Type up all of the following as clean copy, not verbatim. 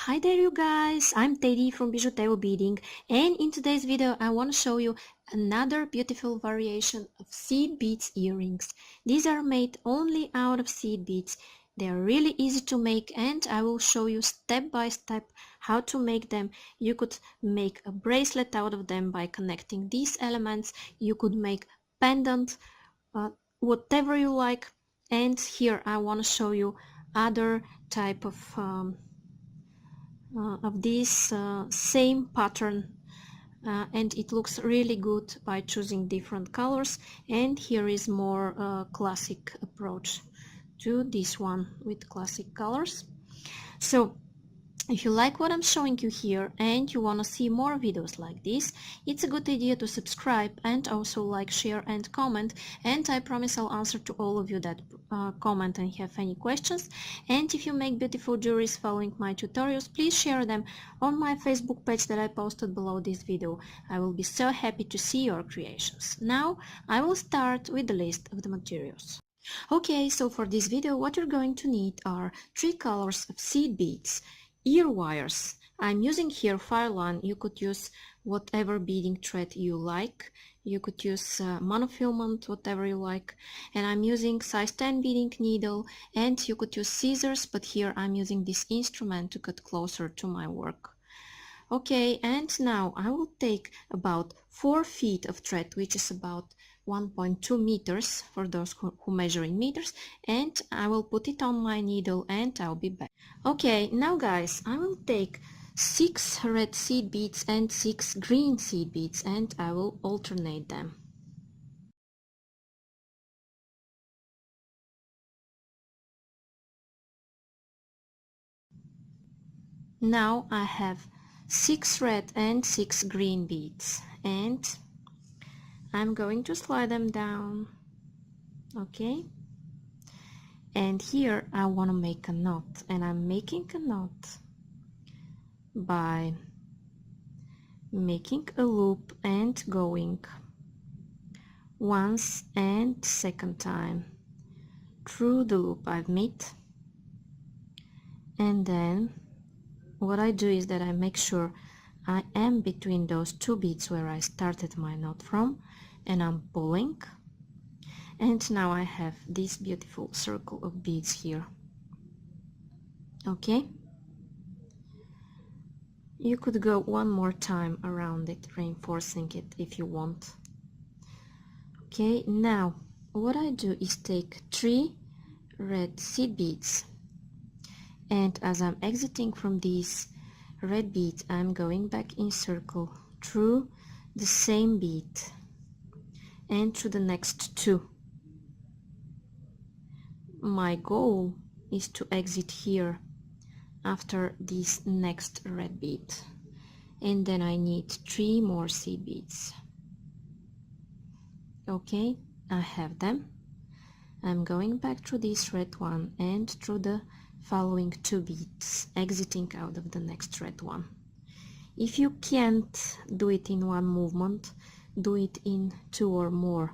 Hi there you guys, I'm Teddy from BijuTeo Beading, and in today's video I want to show you another beautiful variation of seed beads earrings. These are made only out of seed beads. They are really easy to make and I will show you step by step how to make them. You could make a bracelet out of them by connecting these elements. You could make pendant, whatever you like. And here I want to show you other type of this same pattern, and it looks really good by choosing different colors. And here is more classic approach to this one with classic colors. So if you like what I'm showing you here and you want to see more videos like this, it's a good idea to subscribe and also like, share and comment, and I promise I'll answer to all of you that comment and have any questions. And if you make beautiful jewelries following my tutorials, please share them on my Facebook page that I posted below this video. I will be so happy to see your creations. Now I will start with the list of the materials. Okay, so for this video what you're going to need are 3 colors of seed beads, ear wires. I'm using here fireline. You could use whatever beading thread you like. You could use monofilament, whatever you like. And I'm using size 10 beading needle, and you could use scissors, but here I'm using this instrument to cut closer to my work. Okay, and now I will take about 4 feet of thread, which is about 1.2 meters for those who measure in meters, and I will put it on my needle and I'll be back. Okay, now guys, I will take 6 red seed beads and 6 green seed beads and I will alternate them. Now I have 6 red and 6 green beads and I'm going to slide them down. Okay, and here I want to make a knot, and I'm making a knot by making a loop and going once and second time through the loop I've made, and then what I do is that I make sure I am between those 2 beads where I started my knot from, and I'm pulling. And now I have this beautiful circle of beads here. Okay, you could go one more time around it, reinforcing it if you want. Okay, now what I do is take 3 red seed beads, and as I'm exiting from these red beads, I'm going back in circle through the same bead and through the next 2. My goal is to exit here after this next red bead, and then I need 3 more seed beads. Okay, I have them. I'm going back through this red one and through the following 2 beads, exiting out of the next red one. If you can't do it in one movement, do it in 2 or more.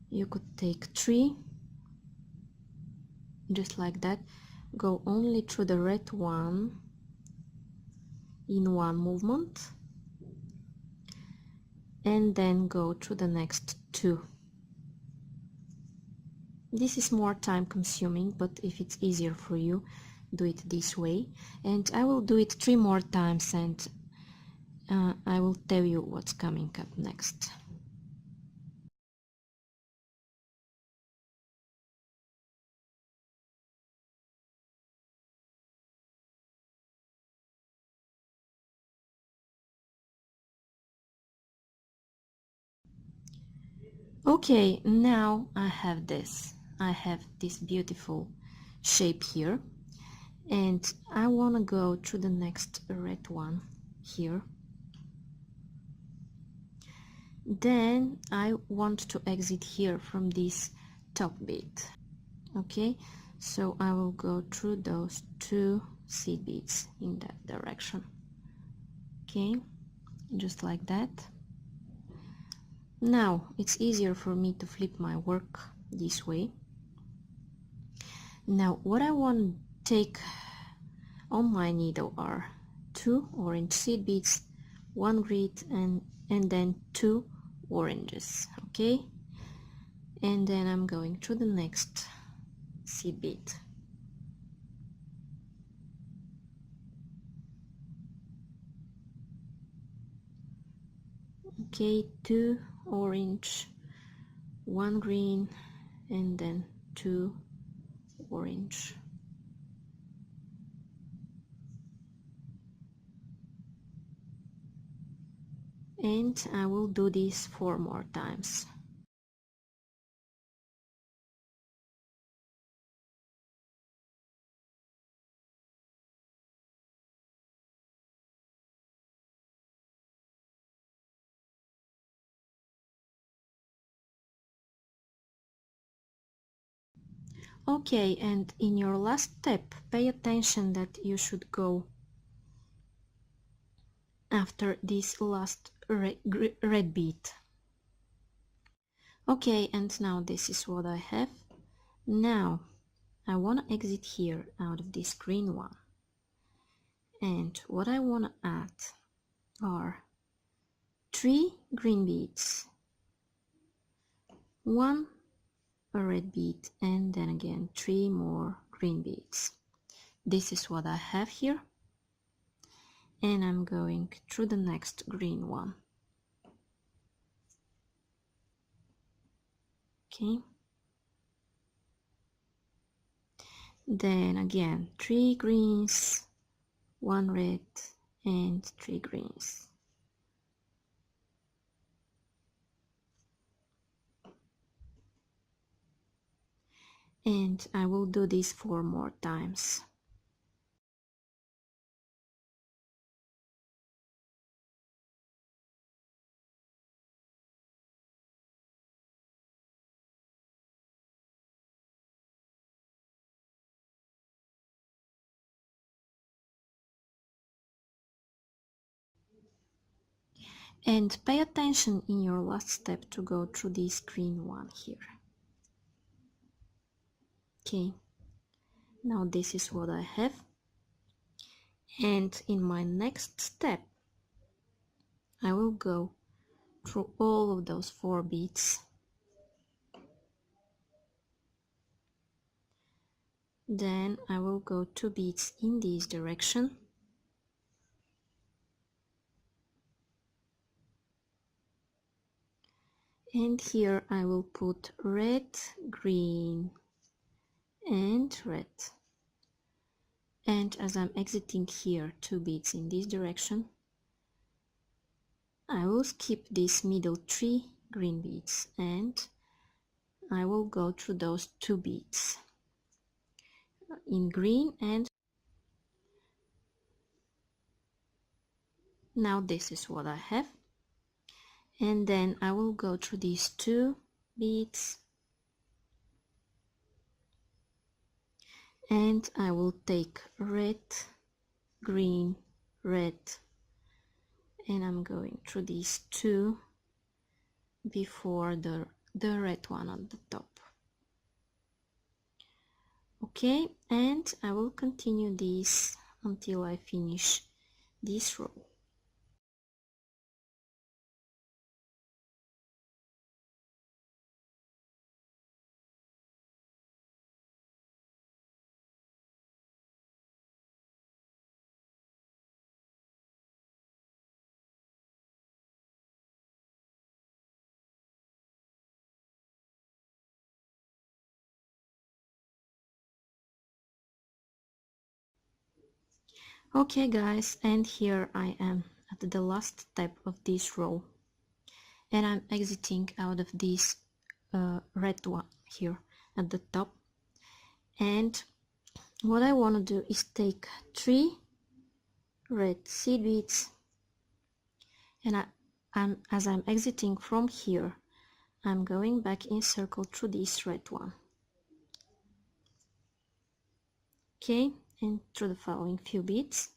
You could take 3, just like that, go only through the red one in one movement, and then go through the next 2. This is more time consuming, but if it's easier for you, do it this way. And I will do it 3 more times, and I will tell you what's coming up next. Okay, now I have this. I have this beautiful shape here, and I want to go through the next red one here. Then I want to exit here from this top bead. Okay, so I will go through those 2 seed beads in that direction. Okay, just like that. Now it's easier for me to flip my work this way. Now what I want to take On my needle are 2 orange seed beads, 1 green, and then 2 oranges. Okay, and then I'm going to the next seed bead. Okay, 2 orange, 1 green, and then 2 orange. And I will do this 4 more times. Okay, and in your last step, pay attention that you should go after this last red bead. Okay, and now this is what I have. Now I want to exit here out of this green one, and what I want to add are 3 green beads, 1 red bead, and then again 3 more green beads. This is what I have here, and I'm going through the next green one. Okay, then again 3 greens, 1 red, and 3 greens. And I will do this 4 more times. And pay attention in your last step to go through this green one here. Okay, now this is what I have, and in my next step I will go through all of those 4 beads. Then I will go 2 beads in this direction, and here I will put red, green, and red. And as I'm exiting here 2 beads in this direction, I will skip these middle 3 green beads and I will go through those 2 beads in green. And now this is what I have, and then I will go through these 2 beads and I will take red, green, red, and I'm going through these 2 before the red one on the top. Okay, and I will continue this until I finish this row. Okay guys, and here I am at the last step of this row, and I'm exiting out of this red one here at the top. And what I want to do is take 3 red seed beads, and as I'm exiting from here, I'm going back in circle through this red one. Okay, and through the following few beads.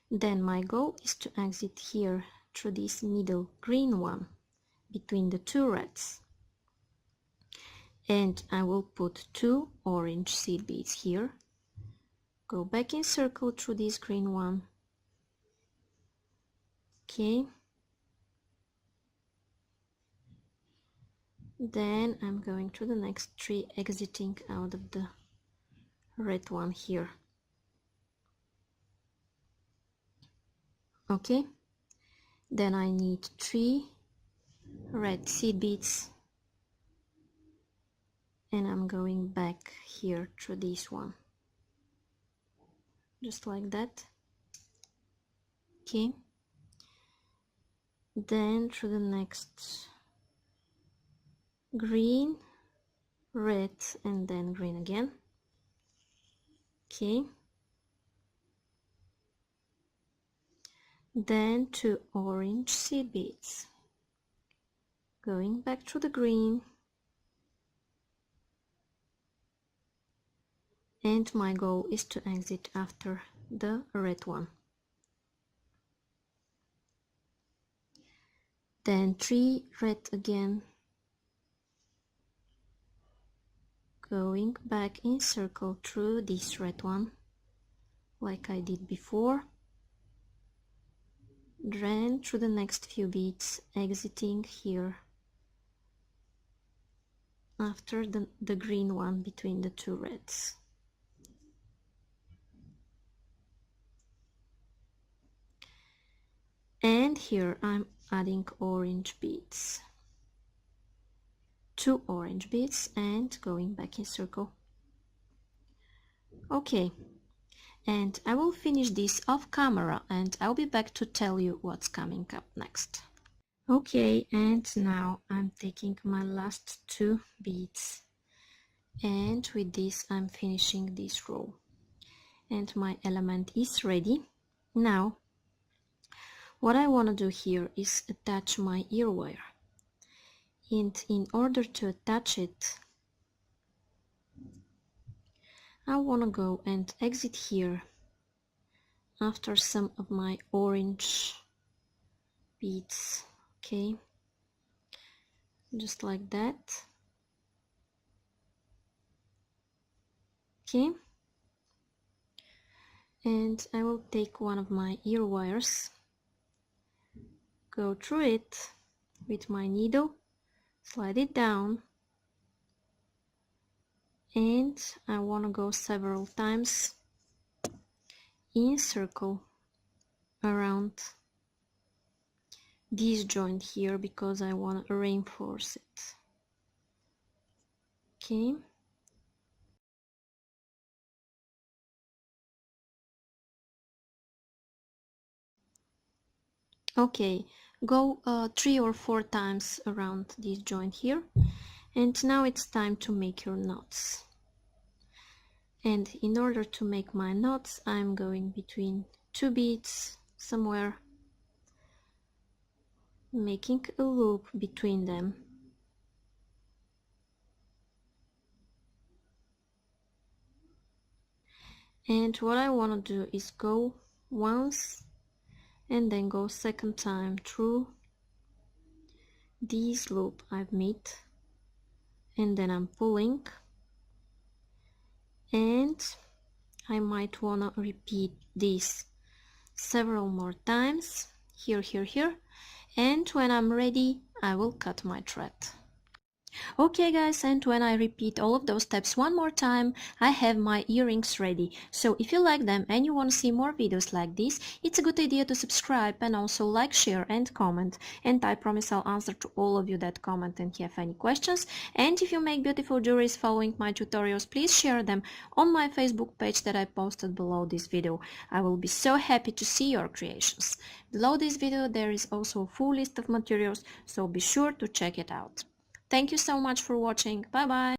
Then my goal is to exit here through this middle green one between the 2 reds, and I will put 2 orange seed beads here, go back in circle through this green one. Okay, then I'm going to the next tree, exiting out of the red one here. Okay, then I need 3 red seed beads, and I'm going back here through this one, just like that. Okay, then through the next green, red, and then green again. Okay, then 2 orange seed beads, going back through the green, and my goal is to exit after the red one. Then 3 red again, going back in circle through this red one like I did before, then through the next few beads, exiting here after the green one between the 2 reds. And here I'm adding orange beads, 2 orange beads, and going back in circle. Okay, and I will finish this off camera and I'll be back to tell you what's coming up next. Okay, and now I'm taking my last 2 beads, and with this I'm finishing this row, and my element is ready. Now what I want to do here is attach my ear wire, and in order to attach it I want to go and exit here after some of my orange beads. Okay, just like that. Okay, and I will take one of my ear wires, go through it with my needle, slide it down, and I want to go several times in circle around this joint here because I want to reinforce it. Okay, okay, go 3 or 4 times around this joint here, and now it's time to make your knots. And in order to make my knots, I'm going between 2 beads somewhere, making a loop between them. And what I want to do is go once and then go second time through this loop I've made, and then I'm pulling, and I might want to repeat this several more times, here, here, here, and when I'm ready I will cut my thread. Okay guys, and when I repeat all of those steps one more time, I have my earrings ready. So if you like them and you want to see more videos like this, it's a good idea to subscribe and also like, share and comment. And I promise I'll answer to all of you that comment and have any questions. And if you make beautiful jewelries following my tutorials, please share them on my Facebook page that I posted below this video. I will be so happy to see your creations. Below this video there is also a full list of materials, so be sure to check it out. Thank you so much for watching. Bye bye.